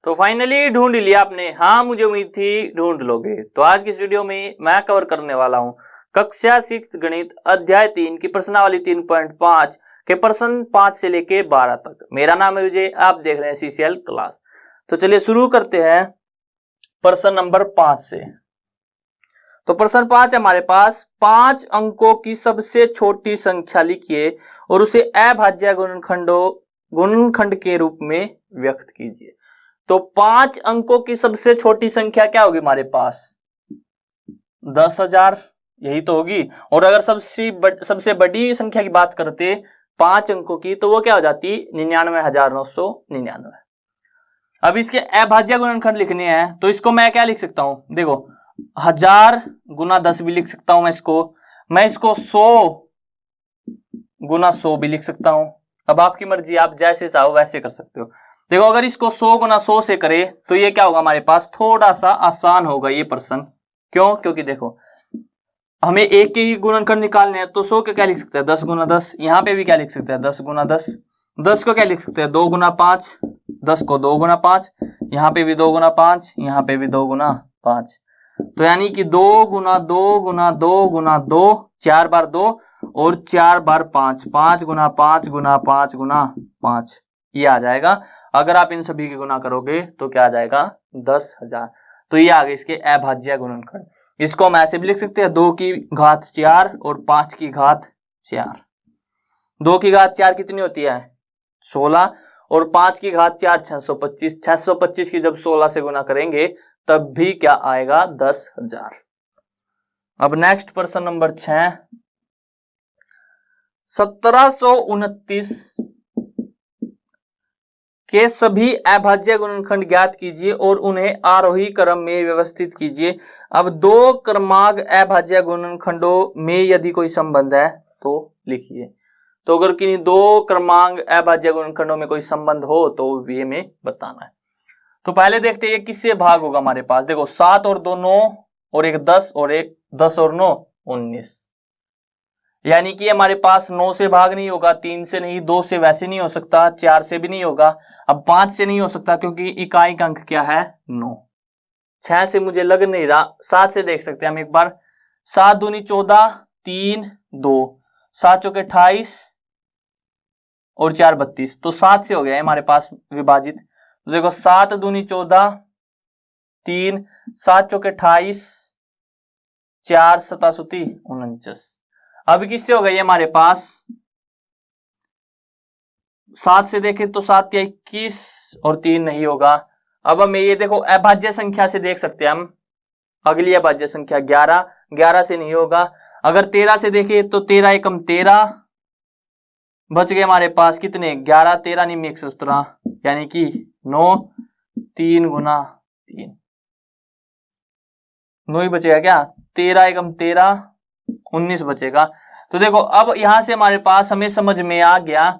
तो फाइनली ढूंढ लिया आपने। हाँ, मुझे उम्मीद थी ढूंढ लोगे। तो आज की इस वीडियो में मैं कवर करने वाला हूँ कक्षा 6 गणित अध्याय 3 की प्रश्नावली 3.5 के प्रश्न 5 से लेके 12 तक। मेरा नाम है विजय, आप देख रहे हैं सीसीएल क्लास। तो चलिए शुरू करते हैं प्रश्न नंबर 5 से। तो प्रश्न 5 हमारे पास 5 अंकों की सबसे छोटी संख्या लिखिए और उसे अभाज्य गुणनखंड के रूप में व्यक्त कीजिए। तो 5 अंकों की सबसे छोटी संख्या क्या होगी हमारे पास? 10,000, यही तो होगी। और अगर सबसे बड़ी संख्या की बात करते 5 अंकों की, तो वो क्या हो जाती? 99,999। अब इसके अभाज्य गुणनखंड लिखने हैं, तो इसको मैं क्या लिख सकता हूं? देखो, 1000 गुना 10 भी लिख सकता हूं मैं इसको 100 गुना 100 भी लिख सकता हूं। अब आपकी मर्जी, आप जैसे चाहो वैसे कर सकते हो। देखो, अगर इसको 100 गुना 100 से करे तो ये क्या होगा हमारे पास? थोड़ा सा आसान होगा ये प्रश्न। क्यों? क्योंकि देखो, हमें एक के ही गुणनखंड निकालने हैं, तो 100 के क्या लिख सकते हैं? 10 गुना 10। यहाँ पे भी क्या लिख सकते हैं? 10 गुना 10। 10 को क्या लिख सकते हैं? 2 गुना 5। 10 को 2 गुना 5। यहाँ पे भी 2 गुना 5, यहाँ पे भी 2 गुना 5। तो यानी कि 2 गुना 2 गुना 2 गुना 2, 4 बार 2 और 4 बार 5, 5 गुना 5 गुना 5 गुना 5, ये आ जाएगा। अगर आप इन सभी की गुना करोगे तो क्या आ जाएगा? 10,000। तो ये आ गए इसके अभाज्य गुणनखंड। इसको हम ऐसे भी लिख सकते हैं, 2 की घात 4 और 5 की घात 4। 2 की घात 4 कितनी होती है? 16 और 5 की घात 4 625। 625 की जब 16 से गुना करेंगे तब भी क्या आएगा? 10,000। अब नेक्स्ट प्रश्न नंबर 6। 1729 के सभी अभाज्य गुणनखंड ज्ञात कीजिए और उन्हें आरोही क्रम में व्यवस्थित कीजिए। अब 2 क्रमांक अभाज्य गुणनखंडों में यदि कोई संबंध है तो लिखिए। तो अगर किन्हीं 2 क्रमांक अभाज्य गुणनखंडों में कोई संबंध हो तो ये हमें बताना है। तो पहले देखते हैं ये किससे भाग होगा हमारे पास। देखो, 7 और 2 9 और एक 10 और एक 10 और 9 19। यानी कि हमारे पास 9 से भाग नहीं होगा, 3 से नहीं, 2 से वैसे नहीं हो सकता, 4 से भी नहीं होगा, अब 5 से नहीं हो सकता क्योंकि इकाई का अंक क्या है? 9। 6 से मुझे लग नहीं रहा, 7 से देख सकते हैं हम एक बार। 7 दूनी 14, 3 2, 7 चौके 28 और 4 32। तो 7 से हो गया है हमारे पास विभाजित। तो देखो, 7 दूनी 14, 3 7 चौके 28, 4 सतासुती 49। अब किससे हो गई हमारे पास? 7 से देखें तो 7 या 21 और 3 नहीं होगा। अब हमें ये देखो, अभाज्य संख्या से देख सकते हैं हम। अगली अभाज्य संख्या 11, 11 से नहीं होगा। अगर 13 से देखें तो 13 एकम 13 बच गए हमारे पास कितने? 11 13 नहीं, 117, यानी कि 9 3 गुना 3, 9 ही बचेगा क्या? 13 एकम 13 19 बचेगा। तो देखो, अब यहां से हमारे पास हमें समझ में आ गया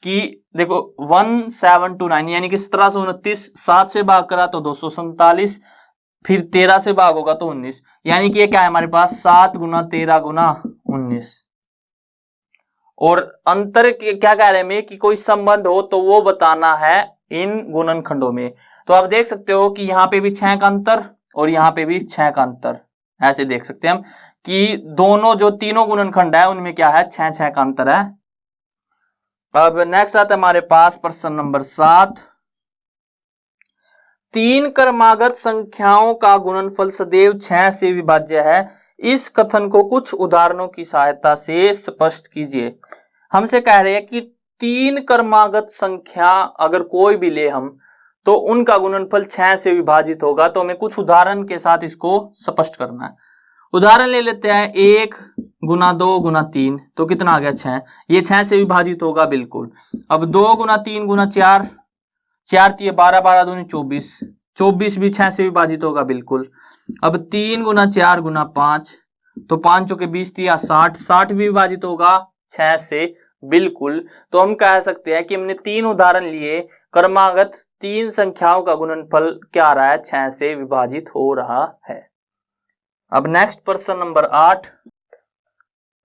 कि देखो 1729 यानी कि 1729, 7 से भाग करा तो 247, फिर 13 से भाग होगा तो 19, यानी कि ये क्या है हमारे पास? 7 गुना 13 गुना 19। और अंतर क्या कह रहे हैं कि कोई संबंध हो तो वो बताना है इन गुणनखंडों में। तो आप देख सकते हो कि यहाँ पे भी 6 का अंतर और यहाँ पे भी 6 का अंतर। ऐसे देख सकते हैं हम कि दोनों जो तीनों गुणनखंड है उनमें क्या है? 6 का अंतर है। अब नेक्स्ट आता है हमारे पास प्रश्न नंबर 7। 3 क्रमागत संख्याओं का गुणनफल सदैव 6 से विभाज्य है, इस कथन को कुछ उदाहरणों की सहायता से स्पष्ट कीजिए। हमसे कह रहे हैं कि 3 क्रमागत संख्या अगर कोई भी ले हम तो उनका गुणनफल 6 से विभाजित होगा। तो हमें कुछ उदाहरण के साथ इसको स्पष्ट करना है। उदाहरण ले लेते हैं, 1 गुना 2 गुना 3, तो कितना आ गया? 6। ये 6 से विभाजित होगा बिल्कुल। अब 2 गुना 3 गुना 4, 4 3 12 12 दूनी 24, 24 भी 6 से विभाजित होगा बिल्कुल। अब 3 गुना 4 गुना 5, तो 5 चौके 20 3 60, 60 भी विभाजित होगा 6 से बिल्कुल। तो हम कह सकते हैं कि हमने 3 उदाहरण लिए, क्रमागत 3 संख्याओं का गुणनफल क्या आ रहा है? 6 से विभाजित हो रहा है। अब नेक्स्ट प्रश्न नंबर 8।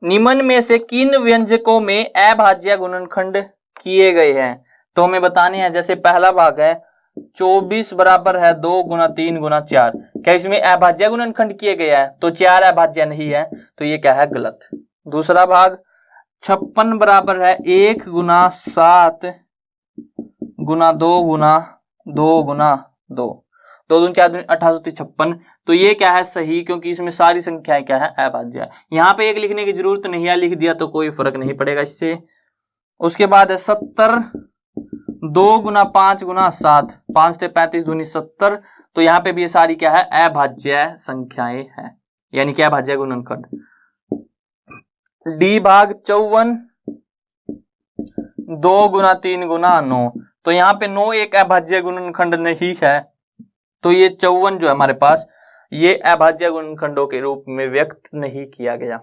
निम्न में से किन व्यंजकों में अभाज्य गुणनखंड किए गए हैं? तो हमें बताने हैं। जैसे पहला भाग है 24 बराबर है 2 गुना 3 गुना 4। क्या इसमें अभाज्य गुणनखंड किए गए हैं? तो 4 अभाज्य नहीं है, तो ये क्या है? गलत। दूसरा भाग 56 बराबर है 1 गुना 7 गुना 2 गुना 2 गुना 2, 2 दूनी 4 दूनी 1856। तो ये क्या है? सही, क्योंकि इसमें सारी संख्याएं क्या है? अभाज्य है। यहाँ पे एक लिखने की जरूरत नहीं है, लिख दिया तो कोई फर्क नहीं पड़ेगा इससे। उसके बाद है 70 2 गुना 5 गुना 7, 5 से 35 दूनी 70। तो यहाँ पे भी ये सारी क्या है? अभाज्य संख्याएं हैं, यानी कि अभाज्य गुणनखंड। डी भाग 54 2 गुना 3 गुना 9। तो यहाँ पे 9 एक अभाज्य गुणनखंड नहीं है, तो ये 54 जो है हमारे पास, ये अभाज्य गुणनखंडों के रूप में व्यक्त नहीं किया गया।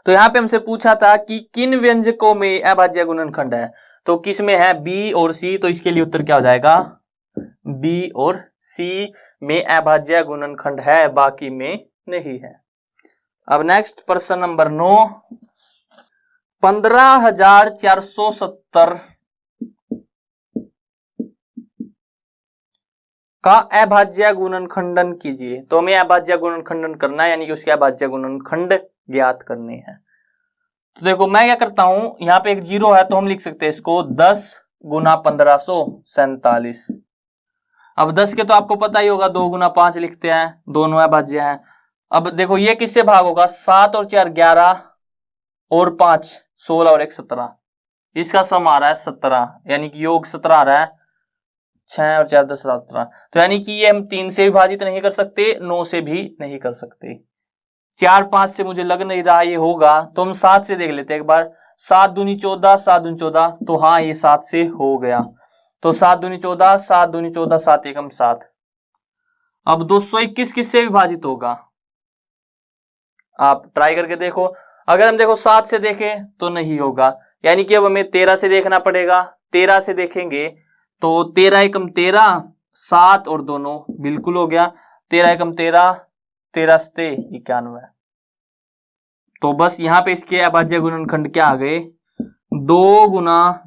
तो यहाँ पे हमसे पूछा था कि किन व्यंजकों में अभाज्य गुणनखंड है, तो किस में है? बी और सी। तो इसके लिए उत्तर क्या हो जाएगा? बी और सी में अभाज्य गुणनखंड है, बाकी में नहीं है। अब नेक्स्ट प्रश्न नंबर 9, 15,470 का अभाज्य गुणनखंडन कीजिए। तो हमें अभाज्य गुणनखंडन करना है, यानी कि उसके अभाज्य गुणनखंड ज्ञात करने हैं। तो देखो मैं क्या करता हूं, यहाँ पे एक 0 है तो हम लिख सकते हैं इसको 10 गुना 1547। अब 10 के तो आपको पता ही होगा 2 गुना 5 लिखते हैं, दोनों अभाज्य हैं। अब देखो ये किससे भाग होगा? 7 और 4 11 और 5 16 और 1 17। इसका सम आ रहा है 17, यानी कि योग 17 आ रहा है। 6 और 4 10 17। तो यानी कि ये हम 3 से विभाजित नहीं कर सकते, 9 से भी नहीं कर सकते। 4 5 से मुझे लग नहीं रहा ये होगा, तो हम 7 से देख लेते हैं एक बार। 7 दूनी 14 7 दूनी 14, तो हाँ ये 7 से हो गया। तो 7 दूनी 14 7 दूनी 14 7 एकम 7। अब 221 किससे विभाजित होगा? आप ट्राई करके देखो। अगर हम देखो 7 से देखें तो नहीं होगा, यानी कि अब हमें 13 से देखना पड़ेगा। 13 से देखेंगे तो 13 एकम 13, 7 और दोनों बिल्कुल हो गया। 13 एकम 13, 13 से 91। तो बस यहाँ पे इसके अभाज्य गुणनखंड क्या आ गए? 2 गुना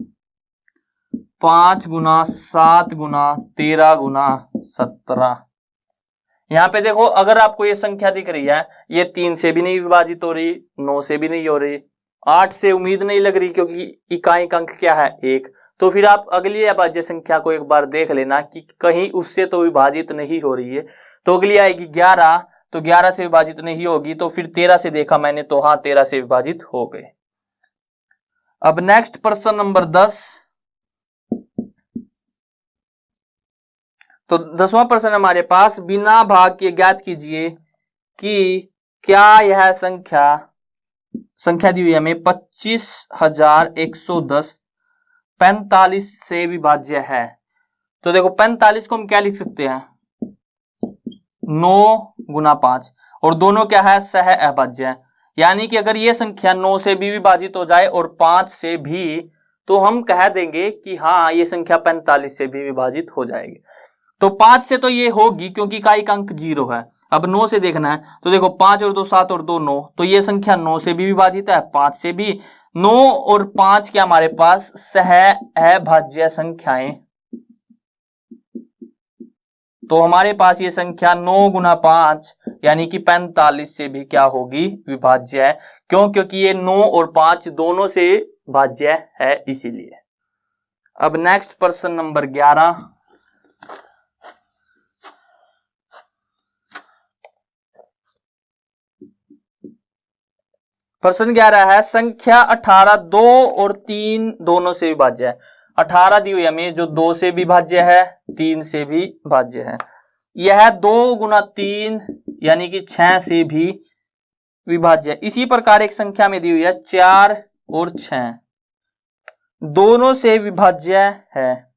5 गुना 7 गुना 13 गुना 17। यहाँ पे देखो अगर आपको ये संख्या दिख रही है, ये 3 से भी नहीं विभाजित हो रही, 9 से भी नहीं हो रही, 8 से उम्मीद नहीं लग रही क्योंकि इकाई अंक क्या है? 1। तो फिर आप अगली अभाज्य संख्या को एक बार देख लेना कि कहीं उससे तो विभाजित नहीं हो रही है। तो अगली आएगी 11, तो 11 से विभाजित नहीं होगी। तो फिर 13 से देखा मैंने, तो हाँ 13 से विभाजित हो गए। अब नेक्स्ट प्रश्न नंबर 10। तो 10वां प्रश्न हमारे पास, बिना भाग के ज्ञात कीजिए कि क्या यह संख्या दी हुई है हमें 25,110 45 से विभाज्य है। तो देखो 45 को हम क्या लिख सकते हैं? 9 गुना 5, और दोनों क्या है? सह अभाज्य है। यानी कि अगर ये संख्या 9 से भी विभाजित हो जाए और 5 से भी, तो हम कह देंगे कि हाँ ये संख्या 45 से भी विभाजित हो जाएगी। तो 5 से तो ये होगी क्योंकि इकाई का अंक 0 है। अब 9 से देखना है, तो देखो 5 और 2 7 और 2 9, तो ये संख्या 9 से भी विभाजित है, 5 से भी। 9 और 5 क्या हमारे पास सह अभाज्य संख्याएं। तो हमारे पास ये संख्या 9 गुना 5 यानी कि 45 से भी क्या होगी? विभाज्य है। क्यों? क्योंकि ये 9 और 5 दोनों से भाज्य है, इसीलिए। अब नेक्स्ट प्रश्न नंबर 11। प्रश्न 11 है, संख्या 18 2 और 3 दोनों से विभाज्य है। 18 दी हुई हमें, जो 2 से भी भाज्य है, 3 से भी भाज्य है। यह 2 गुना 3 यानी कि 6 से भी विभाज्य है। इसी प्रकार एक संख्या में दी हुई है 4 और 6 दोनों से विभाज्य है।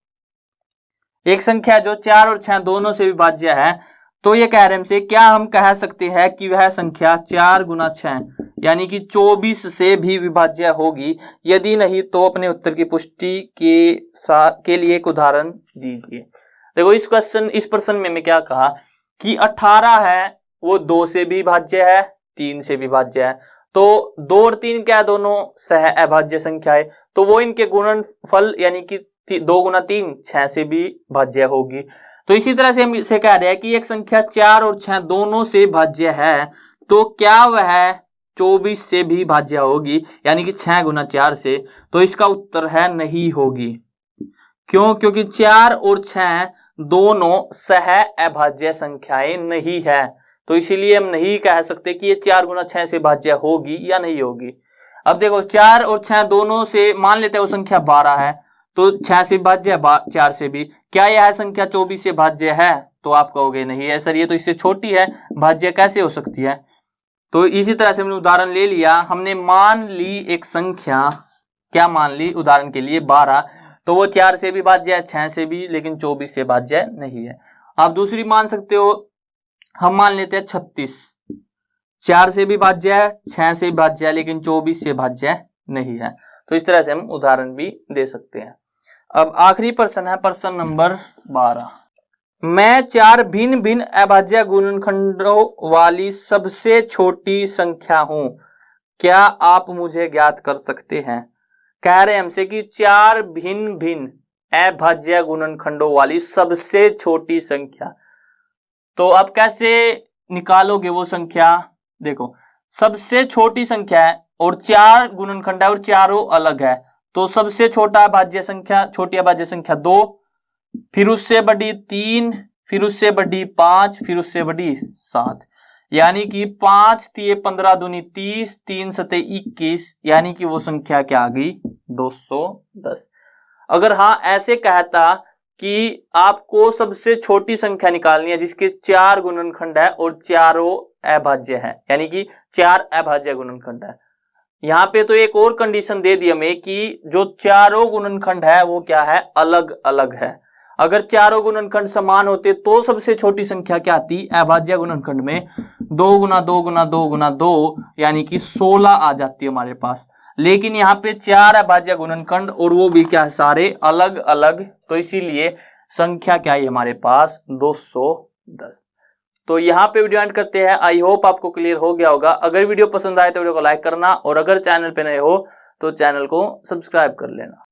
एक संख्या जो 4 और 6 दोनों से विभाज्य है, तो ये कह रहे हमसे, क्या हम कह सकते हैं कि वह संख्या 4 गुना 6 यानी कि 24 से भी विभाज्य होगी? यदि नहीं तो अपने उत्तर की पुष्टि के लिए एक उदाहरण दीजिए। देखो इस प्रश्न में मैं क्या कहा कि 18 है वो 2 से भी भाज्य है, 3 से भी भाज्य है। तो 2 और 3 क्या है? दोनों सह अभाज्य संख्या है, तो वो इनके गुणनफल यानी कि 2 गुना 3 6 से भी भाज्य होगी। तो इसी तरह से हम इसे कह रहे हैं कि एक संख्या 4 और 6 दोनों से भाज्य है, तो क्या वह 24 से भी भाज्य होगी, यानी कि 6 गुना 4 से। तो इसका उत्तर है नहीं होगी। क्यों? क्योंकि 4 और 6 दोनों सह अभाज्य संख्याएं नहीं है, तो इसीलिए हम नहीं कह सकते कि ये 4 गुना 6 से भाज्य होगी या नहीं होगी। अब देखो 4 और 6 दोनों से, मान लेते हैं वो संख्या 12 है, तो 6 से भाज्य है 4 से भी। क्या यह संख्या 24 से भाज्य है? तो आप कहोगे नहीं है सर, ये तो इससे छोटी है, भाज्य कैसे हो सकती है? तो इसी तरह से हमने उदाहरण ले लिया, हमने मान ली एक संख्या, क्या मान ली? उदाहरण के लिए 12, तो वो 4 से भी भाज्य है, 6 से भी, लेकिन 24 से भाज्य नहीं है। आप दूसरी मान सकते हो, हम मान लेते हैं 36, 4 से भी भाज्य है, 6 से भी भाज्य है, लेकिन 24 से भाज्य नहीं है। तो इस तरह से हम उदाहरण भी दे सकते हैं। अब आखिरी प्रश्न है, प्रश्न नंबर 12। मैं 4 भिन्न भिन्न अभाज्य गुणनखंडों वाली सबसे छोटी संख्या हूं, क्या आप मुझे ज्ञात कर सकते हैं? कह रहे हमसे कि 4 भिन्न भिन्न अभाज्य गुणनखंडों वाली सबसे छोटी संख्या। तो आप कैसे निकालोगे वो संख्या? देखो, सबसे छोटी संख्या है और 4 गुणनखंड है और चारों अलग है, तो सबसे छोटा अभाज्य संख्या, छोटी अभाज्य संख्या 2, फिर उससे बड़ी 3, फिर उससे बड़ी 5, फिर उससे बड़ी 7, यानी कि 5 तिये 15 दूनी 30, 3 सते 21, यानी कि वो संख्या क्या आ गई? 210। अगर हाँ ऐसे कहता कि आपको सबसे छोटी संख्या निकालनी है जिसके 4 गुणनखंड है और चारों अभाज्य है, यानी कि 4 अभाज्य गुणनखंड है। यहाँ पे तो एक और कंडीशन दे दी हमें कि जो चारों गुणनखंड है वो क्या है? अलग अलग है। अगर चारों गुणनखंड समान होते तो सबसे छोटी संख्या क्या आती? अभाज्य गुणनखंड में 2 गुना 2 गुना 2 गुना 2, यानी कि 16 आ जाती है हमारे पास। लेकिन यहाँ पे 4 अभाज्य गुणनखंड और वो भी क्या है? सारे अलग अलग, तो इसीलिए संख्या क्या है हमारे पास? 210। तो यहाँ पे वीडियो एंड करते हैं। आई होप आपको क्लियर हो गया होगा। अगर वीडियो पसंद आए तो वीडियो को लाइक करना, और अगर चैनल पे नए हो तो चैनल को सब्सक्राइब कर लेना।